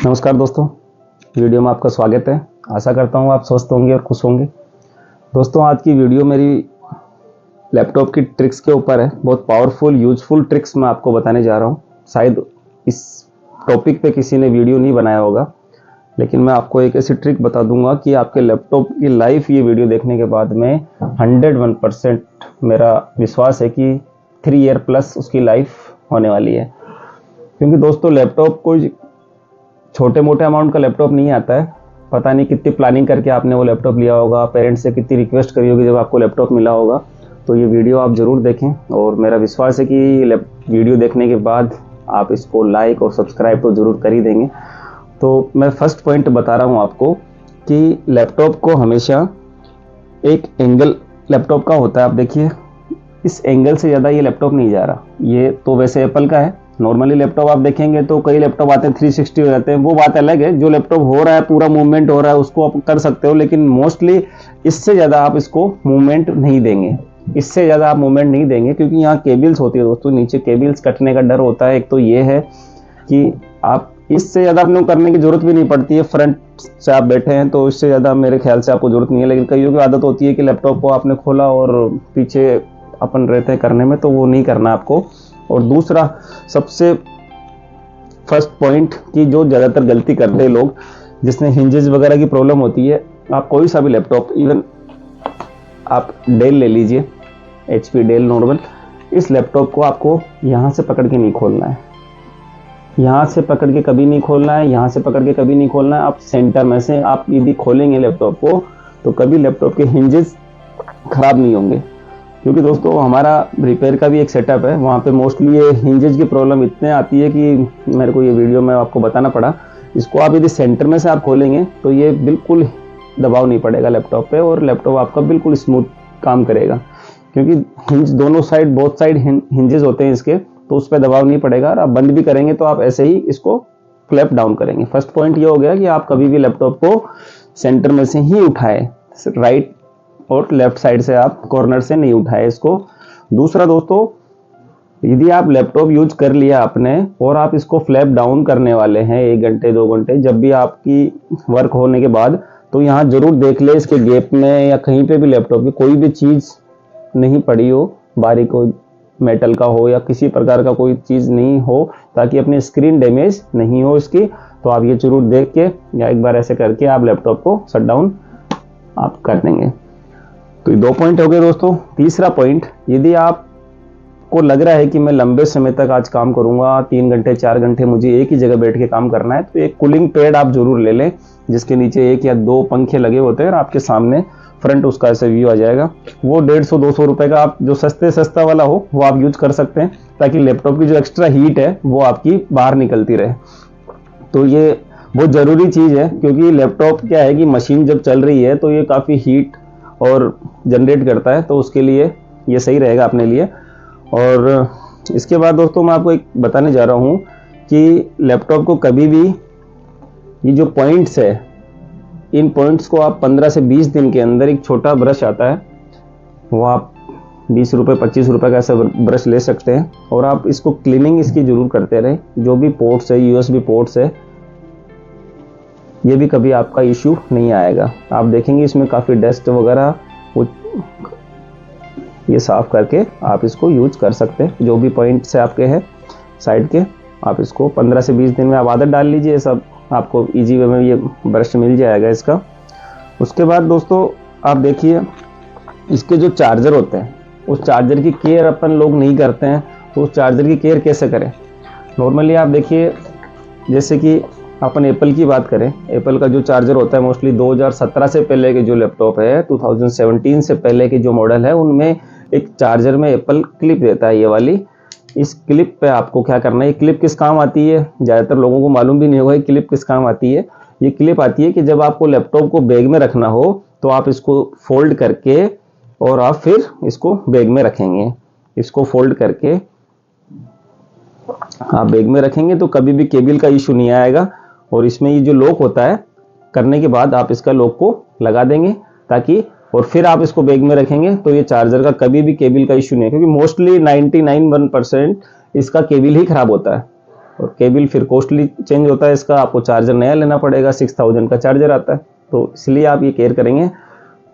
नमस्कार दोस्तों, वीडियो में आपका स्वागत है। आशा करता हूँ आप स्वस्थ होंगे और खुश होंगे। दोस्तों, आज की वीडियो मेरी लैपटॉप की ट्रिक्स के ऊपर है। बहुत पावरफुल यूजफुल ट्रिक्स मैं आपको बताने जा रहा हूँ। शायद इस टॉपिक पे किसी ने वीडियो नहीं बनाया होगा, लेकिन मैं आपको एक ऐसी ट्रिक बता दूंगा कि आपके लैपटॉप की लाइफ ये वीडियो देखने के बाद में 101% मेरा विश्वास है कि 3 ईयर प्लस उसकी लाइफ होने वाली है। क्योंकि दोस्तों, लैपटॉप कोई छोटे मोटे अमाउंट का लैपटॉप नहीं आता है। पता नहीं कितनी प्लानिंग करके आपने वो लैपटॉप लिया होगा, पेरेंट्स से कितनी रिक्वेस्ट करी होगी जब आपको लैपटॉप मिला होगा। तो ये वीडियो आप ज़रूर देखें और मेरा विश्वास है कि वीडियो देखने के बाद आप इसको लाइक और सब्सक्राइब तो ज़रूर कर ही देंगे। तो मैं फर्स्ट पॉइंट बता रहा हूँ आपको कि लैपटॉप को हमेशा एक एंगल लैपटॉप का होता है। आप देखिए, इस एंगल से ज़्यादा ये लैपटॉप नहीं जा रहा। ये तो वैसे एप्पल का है। नॉर्मली लैपटॉप आप देखेंगे तो कई लैपटॉप आते हैं 360 हो जाते हैं, वो बात अलग है। जो लैपटॉप हो रहा है, पूरा मूवमेंट हो रहा है, उसको आप कर सकते हो, लेकिन मोस्टली इससे ज़्यादा आप इसको मूवमेंट नहीं देंगे। इससे ज़्यादा आप मूवमेंट नहीं देंगे क्योंकि यहाँ केबल्स होती है दोस्तों, नीचे केबल्स कटने का डर होता है। एक तो ये है कि आप इससे ज़्यादा अपने करने की जरूरत भी नहीं पड़ती है। फ्रंट से आप बैठे हैं तो इससे ज़्यादा मेरे ख्याल से आपको जरूरत नहीं है, लेकिन कईयों की आदत होती है कि लैपटॉप को आपने खोला और पीछे अपन रहते हैं करने में, तो वो नहीं करना आपको। और दूसरा सबसे फर्स्ट पॉइंट कि जो ज़्यादातर गलती करते हैं लोग, जिसमें हिंजेस वगैरह की प्रॉब्लम होती है, आप कोई सा भी लैपटॉप, इवन आप डेल ले लीजिए, HP डेल नॉर्मल, इस लैपटॉप को आपको यहाँ से पकड़ के नहीं खोलना है। यहाँ से पकड़ के कभी नहीं खोलना है, यहाँ से पकड़ के कभी नहीं खोलना है। आप सेंटर में से आप यदि खोलेंगे लैपटॉप को तो कभी लैपटॉप के हिंजेस खराब नहीं होंगे। क्योंकि दोस्तों, हमारा रिपेयर का भी एक सेटअप है, वहाँ पे मोस्टली ये हिंजेस की प्रॉब्लम इतने आती है कि मेरे को ये वीडियो में आपको बताना पड़ा। इसको आप यदि सेंटर में से आप खोलेंगे तो ये बिल्कुल दबाव नहीं पड़ेगा लैपटॉप पे और लैपटॉप आपका बिल्कुल स्मूथ काम करेगा। क्योंकि हिंज दोनों साइड, बोथ साइड हिंजेस होते हैं इसके, तो उस पर दबाव नहीं पड़ेगा। और आप बंद भी करेंगे तो आप ऐसे ही इसको क्लैप डाउन करेंगे। फर्स्ट पॉइंट ये हो गया कि आप कभी भी लैपटॉप को सेंटर में से ही उठाएं, राइट और लेफ्ट साइड से आप कॉर्नर से नहीं उठाए इसको। दूसरा दोस्तों, यदि आप लैपटॉप यूज कर लिया आपने और आप इसको फ्लैप डाउन करने वाले हैं 1 घंटे 2 घंटे, जब भी आपकी वर्क होने के बाद, तो यहाँ जरूर देख ले इसके गैप में या कहीं पे भी लैपटॉप की कोई भी चीज़ नहीं पड़ी हो, बारीक हो, मेटल का हो या किसी प्रकार का कोई चीज़ नहीं हो, ताकि अपनी स्क्रीन डैमेज नहीं हो इसकी। तो आप ये जरूर देख के या एक बार ऐसे करके आप लैपटॉप को शट डाउन आप कर देंगे। तो ये 2 पॉइंट हो गए दोस्तों। तीसरा पॉइंट, यदि आपको लग रहा है कि मैं लंबे समय तक आज काम करूंगा, 3 घंटे 4 घंटे मुझे एक ही जगह बैठ के काम करना है, तो एक कूलिंग पैड आप जरूर ले लें, जिसके नीचे 1 या 2 पंखे लगे होते हैं और आपके सामने फ्रंट उसका ऐसे व्यू आ जाएगा। वो 150-200 रुपए का, आप जो सस्ता वाला हो वो आप यूज कर सकते हैं, ताकि लैपटॉप की जो एक्स्ट्रा हीट है वो आपकी बाहर निकलती रहे। तो ये बहुत ज़रूरी चीज़ है, क्योंकि लैपटॉप क्या है कि मशीन जब चल रही है तो ये काफ़ी हीट और जनरेट करता है, तो उसके लिए ये सही रहेगा अपने लिए। और इसके बाद दोस्तों, मैं आपको एक बताने जा रहा हूँ कि लैपटॉप को कभी भी ये जो पॉइंट्स है, इन पॉइंट्स को आप 15 से 20 दिन के अंदर, एक छोटा ब्रश आता है, वो आप 20 रुपये 25 रुपये का ऐसा ब्रश ले सकते हैं और आप इसको क्लीनिंग इसकी जरूर करते रहें। जो भी पोर्ट्स है, USB पोर्ट्स है, ये भी कभी आपका इश्यू नहीं आएगा। आप देखेंगे इसमें काफ़ी डस्ट वगैरह, ये साफ करके आप इसको यूज कर सकते हैं। जो भी पॉइंट्स है आपके हैं साइड के, आप इसको 15 से 20 दिन में आप आदत डाल लीजिए, सब आपको इजी वे में ये ब्रश मिल जाएगा इसका। उसके बाद दोस्तों, आप देखिए इसके जो चार्जर होते हैं, उस चार्जर की केयर अपन लोग नहीं करते हैं। तो उस चार्जर की केयर कैसे करें? नॉर्मली आप देखिए, जैसे कि अपन एप्पल की बात करें, एप्पल का जो चार्जर होता है, मोस्टली 2017 से पहले के जो लैपटॉप है, 2017 से पहले के जो मॉडल है, उनमें एक चार्जर में एप्पल क्लिप देता है, ये वाली। इस क्लिप पे आपको क्या करना है, ये क्लिप किस काम आती है, ज़्यादातर लोगों को मालूम भी नहीं होगा ये क्लिप किस काम आती है। ये क्लिप आती है कि जब आपको लैपटॉप को बैग में रखना हो तो आप इसको फोल्ड करके और आप फिर इसको बैग में रखेंगे। इसको फोल्ड करके आप बैग में रखेंगे तो कभी भी केबल का इशू नहीं आएगा। और इसमें ये जो लॉक होता है, करने के बाद आप इसका लॉक को लगा देंगे, ताकि और फिर आप इसको बैग में रखेंगे तो ये चार्जर का कभी भी केबल का इशू नहीं है। क्योंकि मोस्टली 99% इसका केबल ही खराब होता है। और केबल फिर कॉस्टली चेंज होता है इसका, आपको चार्जर नया लेना पड़ेगा, 6000 का चार्जर आता है, तो इसलिए आप ये केयर करेंगे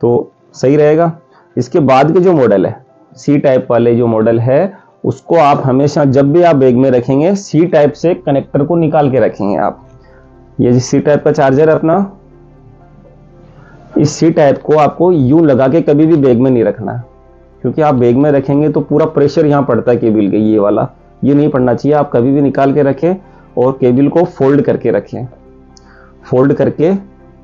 तो सही रहेगा। इसके बाद के जो मॉडल है सी टाइप वाले जो मॉडल है, उसको आप हमेशा जब भी आप बैग में रखेंगे सी टाइप से कनेक्टर को निकाल के रखेंगे आप। ये सी टाइप का चार्जर है अपना, इस सी टाइप को आपको यूं लगा के कभी भी बैग में नहीं रखना है, क्योंकि आप बैग में रखेंगे तो पूरा प्रेशर यहाँ पड़ता है केबल के, ये वाला ये नहीं पड़ना चाहिए। आप कभी भी निकाल के रखें और केबल को फोल्ड करके रखें, फोल्ड करके,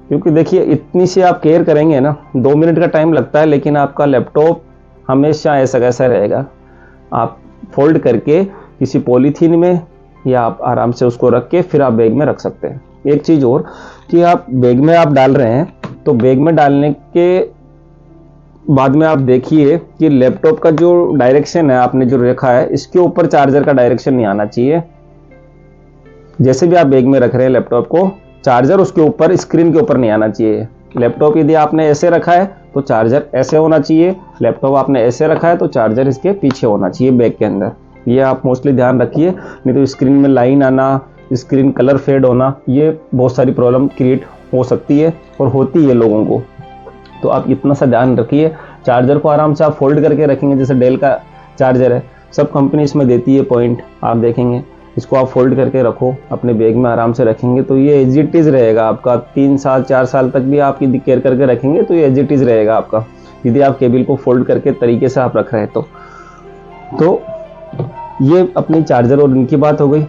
क्योंकि देखिए इतनी सी आप केयर करेंगे ना, 2 मिनट का टाइम लगता है, लेकिन आपका लैपटॉप हमेशा ऐसा कैसा रहेगा। आप फोल्ड करके किसी पॉलीथीन में या आप आराम से उसको रख के फिर आप बैग में रख सकते हैं। एक चीज़ और कि आप बैग में आप डाल रहे हैं तो बैग में डालने के बाद में आप देखिए कि लैपटॉप का जो डायरेक्शन है आपने जो रखा है, इसके ऊपर चार्जर का डायरेक्शन नहीं आना चाहिए। जैसे भी आप बैग में रख रहे हैं लैपटॉप को, चार्जर उसके ऊपर स्क्रीन के ऊपर नहीं आना चाहिए। लैपटॉप यदि आपने ऐसे रखा है तो चार्जर ऐसे होना चाहिए, लैपटॉप आपने ऐसे रखा है तो चार्जर इसके पीछे होना चाहिए बैग के अंदर। ये आप मोस्टली ध्यान रखिए, नहीं तो स्क्रीन में लाइन आना, स्क्रीन कलर फेड होना, ये बहुत सारी प्रॉब्लम क्रिएट हो सकती है और होती है लोगों को। तो आप इतना सा ध्यान रखिए। चार्जर को आराम से आप फोल्ड करके रखेंगे, जैसे डेल का चार्जर है, सब कंपनी इसमें देती है पॉइंट, आप देखेंगे इसको आप फोल्ड करके रखो, अपने बैग में आराम से रखेंगे तो ये एज इट इज रहेगा आपका। 3 साल 4 साल तक भी आप यदि केयर करके रखेंगे तो ये एज इट इज रहेगा आपका, यदि आप केबल को फोल्ड करके तरीके से आप रख रहे हैं तो ये अपनी चार्जर और इनकी बात हो गई।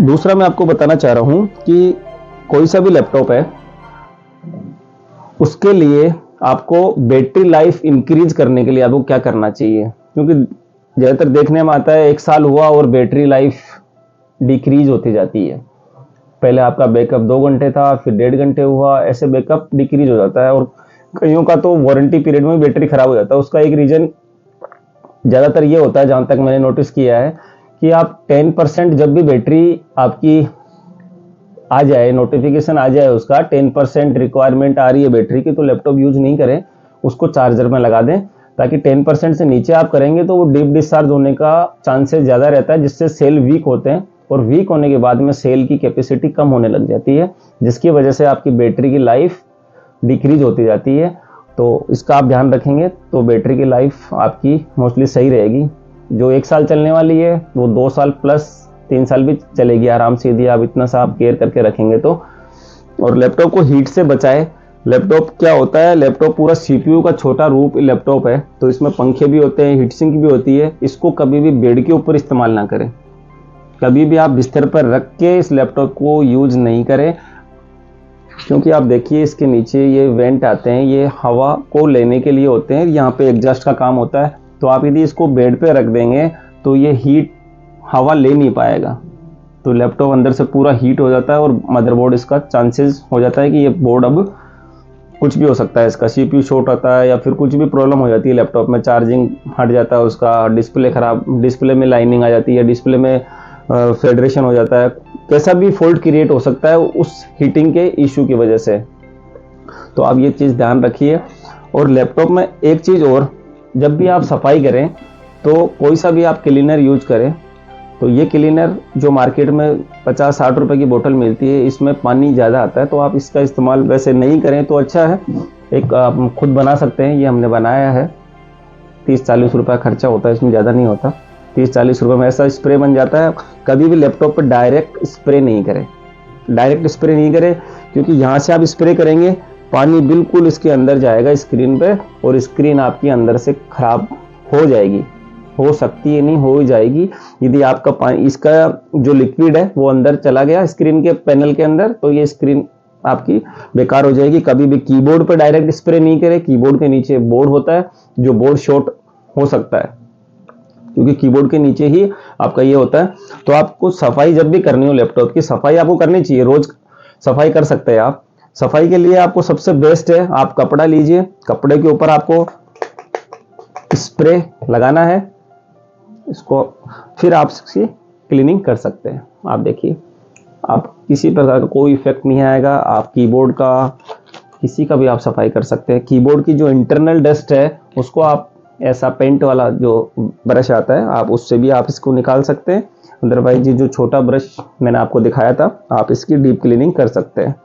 दूसरा मैं आपको बताना चाह रहा हूं कि कोई सा भी लैपटॉप है उसके लिए आपको बैटरी लाइफ इंक्रीज करने के लिए आपको क्या करना चाहिए, क्योंकि ज़्यादातर देखने में आता है 1 साल हुआ और बैटरी लाइफ डिक्रीज होती जाती है। पहले आपका बैकअप 2 घंटे था, फिर 1.5 घंटे हुआ, ऐसे बैकअप डिक्रीज हो जाता है। और कईयों का तो वारंटी पीरियड में बैटरी खराब हो जाता है। उसका एक रीज़न ज़्यादातर ये होता है, जहाँ तक मैंने नोटिस किया है, कि आप 10% जब भी बैटरी आपकी आ जाए, नोटिफिकेशन आ जाए उसका 10% रिक्वायरमेंट आ रही है बैटरी की, तो लैपटॉप यूज नहीं करें, उसको चार्जर में लगा दें, ताकि 10% से नीचे आप करेंगे तो वो डीप डिस्चार्ज होने का चांसेस ज़्यादा रहता है, जिससे सेल वीक होते हैं और वीक होने के बाद में सेल की कैपेसिटी कम होने लग जाती है, जिसकी वजह से आपकी बैटरी की लाइफ डिक्रीज होती जाती है। तो इसका आप ध्यान रखेंगे तो बैटरी की लाइफ आपकी मोस्टली सही रहेगी। जो 1 साल चलने वाली है वो 2 साल प्लस 3 साल भी चलेगी आराम से, यदि आप इतना सा आप केयर करके रखेंगे तो। और लैपटॉप को हीट से बचाए। लैपटॉप क्या होता है, लैपटॉप पूरा सीपीयू का छोटा रूप लैपटॉप है, तो इसमें पंखे भी होते हैं, हीट सिंक भी होती है। इसको कभी भी बेड के ऊपर इस्तेमाल ना करें, कभी भी आप बिस्तर पर रख के इस लैपटॉप को यूज नहीं करें, क्योंकि आप देखिए इसके नीचे ये वेंट आते हैं, ये हवा को लेने के लिए होते हैं, यहाँ पे एग्जॉस्ट का काम होता है। तो आप यदि इसको बेड पे रख देंगे तो ये हीट हवा ले नहीं पाएगा, तो लैपटॉप अंदर से पूरा हीट हो जाता है और मदरबोर्ड इसका चांसेस हो जाता है कि ये बोर्ड अब कुछ भी हो सकता है, इसका सीपीयू शॉर्ट होता है या फिर कुछ भी प्रॉब्लम हो जाती है लैपटॉप में, चार्जिंग हट जाता है उसका, डिस्प्ले खराब, डिस्प्ले में लाइनिंग आ जाती है, डिस्प्ले में फेडरेशन हो जाता है, कैसा भी फॉल्ट क्रिएट हो सकता है उस हीटिंग के इशू की वजह से। तो आप ये चीज़ ध्यान रखिए। और लैपटॉप में एक चीज़ और, जब भी आप सफाई करें तो कोई सा भी आप क्लीनर यूज करें, तो ये क्लीनर जो मार्केट में 50-60 रुपए की बोतल मिलती है, इसमें पानी ज़्यादा आता है, तो आप इसका इस्तेमाल वैसे नहीं करें तो अच्छा है। एक आप खुद बना सकते हैं, ये हमने बनाया है, 30-40 रुपये खर्चा होता है, इसमें ज़्यादा नहीं होता, 30-40 रुपये में ऐसा स्प्रे बन जाता है। कभी भी लैपटॉप पर डायरेक्ट स्प्रे नहीं करें, डायरेक्ट स्प्रे नहीं करें, क्योंकि यहाँ से आप स्प्रे करेंगे पानी बिल्कुल इसके अंदर जाएगा स्क्रीन पे, और स्क्रीन आपकी अंदर से खराब हो जाएगी, हो सकती है नहीं हो ही जाएगी। यदि आपका पानी, इसका जो लिक्विड है वो अंदर चला गया स्क्रीन के पैनल के अंदर, तो ये स्क्रीन आपकी बेकार हो जाएगी। कभी भी कीबोर्ड पर डायरेक्ट स्प्रे नहीं करें, कीबोर्ड के नीचे बोर्ड होता है, जो बोर्ड शॉर्ट हो सकता है, क्योंकि कीबोर्ड के नीचे ही आपका ये होता है। तो आपको सफाई जब भी करनी हो, लैपटॉप की सफाई आपको करनी चाहिए, रोज सफाई कर सकते हैं आप। सफाई के लिए आपको सबसे बेस्ट है, आप कपड़ा लीजिए, कपड़े के ऊपर आपको स्प्रे लगाना है इसको, फिर आप इसकी क्लीनिंग कर सकते हैं। आप देखिए, आप किसी प्रकार का कोई इफेक्ट नहीं आएगा, आप कीबोर्ड का किसी का भी आप सफाई कर सकते हैं। कीबोर्ड की जो इंटरनल डस्ट है उसको आप ऐसा पेंट वाला जो ब्रश आता है, आप उससे भी आप इसको निकाल सकते हैं। अदरवाइज ये जो छोटा ब्रश मैंने आपको दिखाया था, आप इसकी डीप क्लीनिंग कर सकते हैं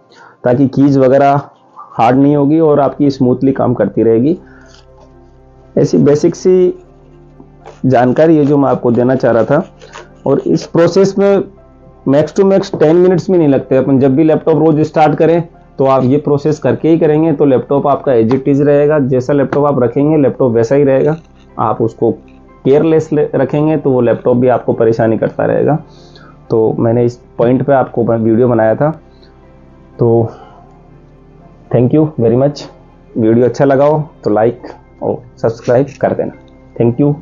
ताकि कीज वगैरह हार्ड नहीं होगी और आपकी स्मूथली काम करती रहेगी। ऐसी बेसिक सी जानकारी है जो मैं आपको देना चाह रहा था। और इस प्रोसेस में मैक्स टू मैक्स 10 मिनट्स में नहीं लगते। अपन जब भी लैपटॉप रोज स्टार्ट करें तो आप ये प्रोसेस करके ही करेंगे तो लैपटॉप आपका एज इट इज रहेगा। जैसा लैपटॉप आप रखेंगे लैपटॉप वैसा ही रहेगा। आप उसको केयरलेस रखेंगे तो वो लैपटॉप भी आपको परेशानी करता रहेगा। तो मैंने इस पॉइंट पे आपको वीडियो बनाया था। तो thank you very much. Video अच्छा लगा हो तो लाइक और सब्सक्राइब कर देना। Thank you.